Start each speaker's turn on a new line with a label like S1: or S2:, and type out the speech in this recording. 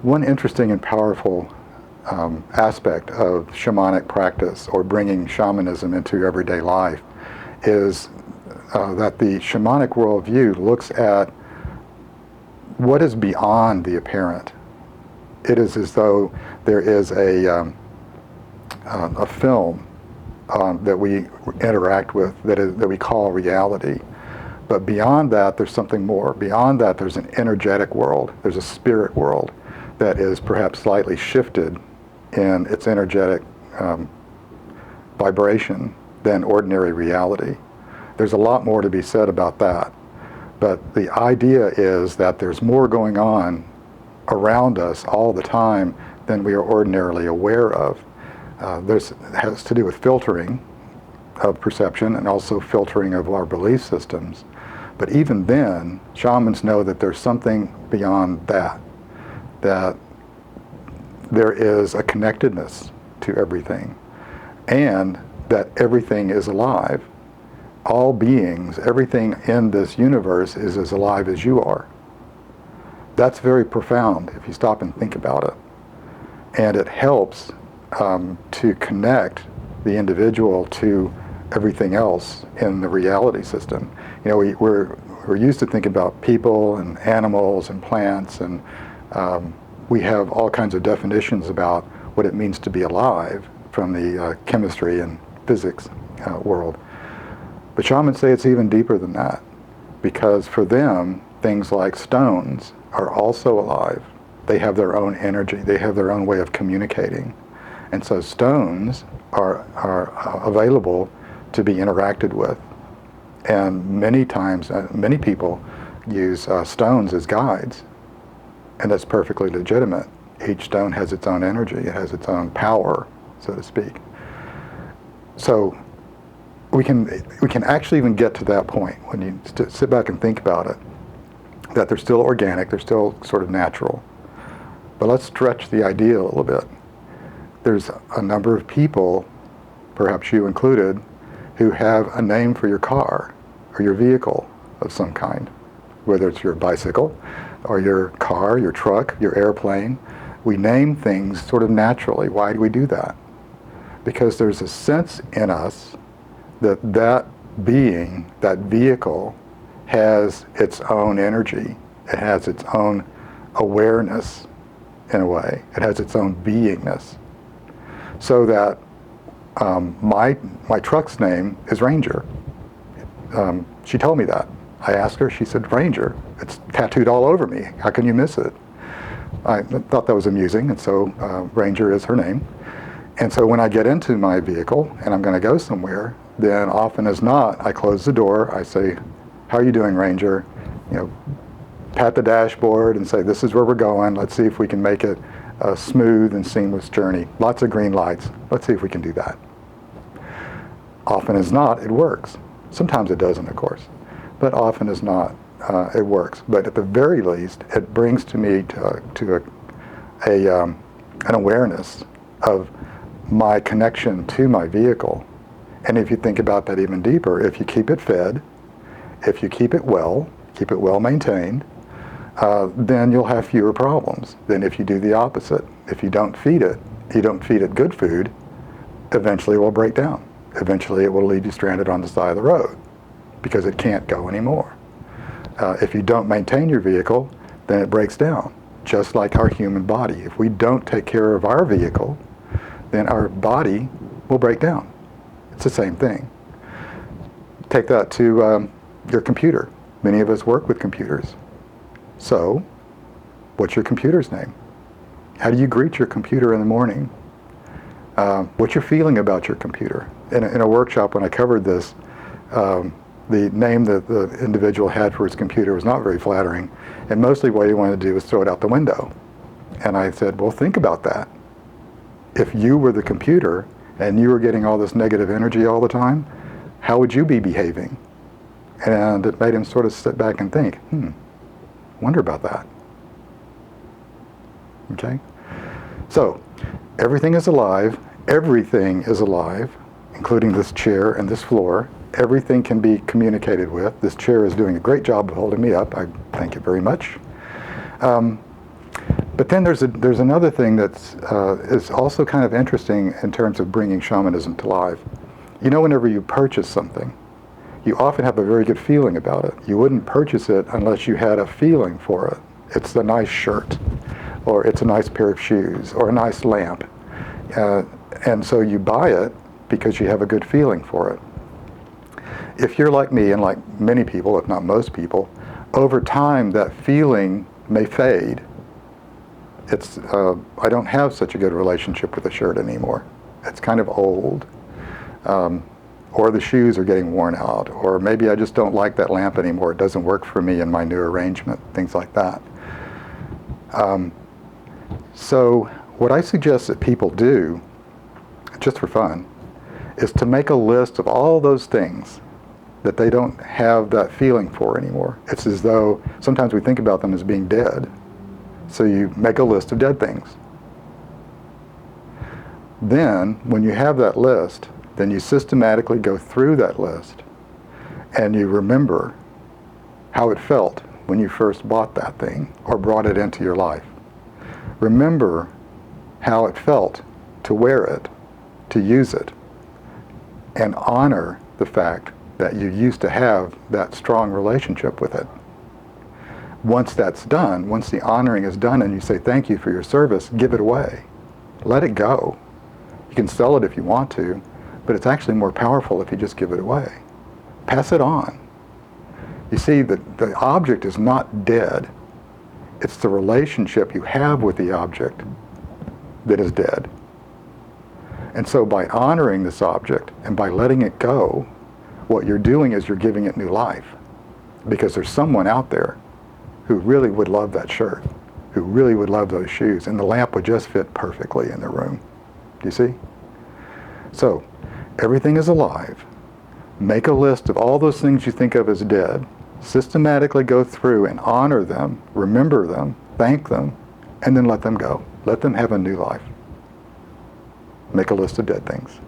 S1: One interesting and powerful aspect of shamanic practice, or bringing shamanism into everyday life, is that the shamanic worldview looks at what is beyond the apparent. It is as though there is a film that we interact with that we call reality. But beyond that, there's something more. Beyond that, there's an energetic world. There's a spirit world that is perhaps slightly shifted in its energetic vibration than ordinary reality. There's a lot more to be said about that. But the idea is that there's more going on around us all the time than we are ordinarily aware of. It has to do with filtering of perception and also filtering of our belief systems. But even then, shamans know that there's something beyond that, that there is a connectedness to everything, and that everything is alive. All beings, everything in this universe is as alive as you are. That's very profound if you stop and think about it. And it helps to connect the individual to everything else in the reality system. You know, we're used to thinking about people and animals and plants, and we have all kinds of definitions about what it means to be alive from the chemistry and physics world. But shamans say it's even deeper than that, because for them, things like stones are also alive. They have their own energy. They have their own way of communicating. And so stones are available to be interacted with. And many times, many people use stones as guides, and that's perfectly legitimate. Each stone has its own energy. It has its own power, so to speak. So we can actually even get to that point when you sit back and think about it, that they're still organic, they're still sort of natural. But let's stretch the idea a little bit. There's a number of people, perhaps you included, who have a name for your car or your vehicle of some kind, whether it's your bicycle or your car, your truck, your airplane. We name things sort of naturally. Why do we do that? Because there's a sense in us that that being, that vehicle, has its own energy. It has its own awareness, in a way. It has its own beingness. So that my truck's name is Ranger. She told me that. I asked her, she said, Ranger. It's tattooed all over me. How can you miss it? I thought that was amusing, and so Ranger is her name. And so when I get into my vehicle and I'm going to go somewhere, then often as not, I close the door, I say, how are you doing, Ranger? You know, pat the dashboard and say, this is where we're going. Let's see if we can make it a smooth and seamless journey. Lots of green lights. Let's see if we can do that. Often as not, it works. Sometimes it doesn't, of course, but often as not, it works. But at the very least, it brings to me an awareness of my connection to my vehicle. And if you think about that even deeper, if you keep it fed, if you keep it well maintained, then you'll have fewer problems than if you do the opposite. If you don't feed it good food, eventually it will break down. Eventually it will leave you stranded on the side of the road because it can't go anymore. If you don't maintain your vehicle, then it breaks down, just like our human body. If we don't take care of our vehicle, then our body will break down. It's the same thing. Take that to your computer. Many of us work with computers. So, what's your computer's name? How do you greet your computer in the morning? What's your feeling about your computer? In a workshop when I covered this, the name that the individual had for his computer was not very flattering, and mostly what he wanted to do was throw it out the window. And I said, well, think about that. If you were the computer and you were getting all this negative energy all the time, how would you be behaving? And it made him sort of sit back and think, wonder about that. Okay? So, everything is alive, including this chair and this floor. Everything can be communicated with. This chair is doing a great job of holding me up. I thank you very much. But But then there's another thing that's is also kind of interesting in terms of bringing shamanism to life. You know, whenever you purchase something, you often have a very good feeling about it. You wouldn't purchase it unless you had a feeling for it. It's a nice shirt, or it's a nice pair of shoes, or a nice lamp. And so you buy it because you have a good feeling for it. If you're like me, and like many people, if not most people, over time that feeling may fade. I don't have such a good relationship with the shirt anymore. It's kind of old. Or the shoes are getting worn out, or maybe I just don't like that lamp anymore. It doesn't work for me in my new arrangement, things like that. So what I suggest that people do, just for fun, is to make a list of all those things that they don't have that feeling for anymore. It's as though sometimes we think about them as being dead. So you make a list of dead things. Then, when you have that list, then you systematically go through that list and you remember how it felt when you first bought that thing or brought it into your life. Remember how it felt to wear it, to use it, and honor the fact that you used to have that strong relationship with it. Once that's done, once the honoring is done and you say thank you for your service, give it away. Let it go. You can sell it if you want to, but it's actually more powerful if you just give it away. Pass it on. You see, the object is not dead. It's the relationship you have with the object that is dead. And so by honoring this object and by letting it go, what you're doing is you're giving it new life. Because there's someone out there who really would love that shirt, who really would love those shoes, and the lamp would just fit perfectly in the room. Do you see? So, everything is alive. Make a list of all those things you think of as dead. Systematically go through and honor them, remember them, thank them, and then let them go. Let them have a new life. Make a list of dead things.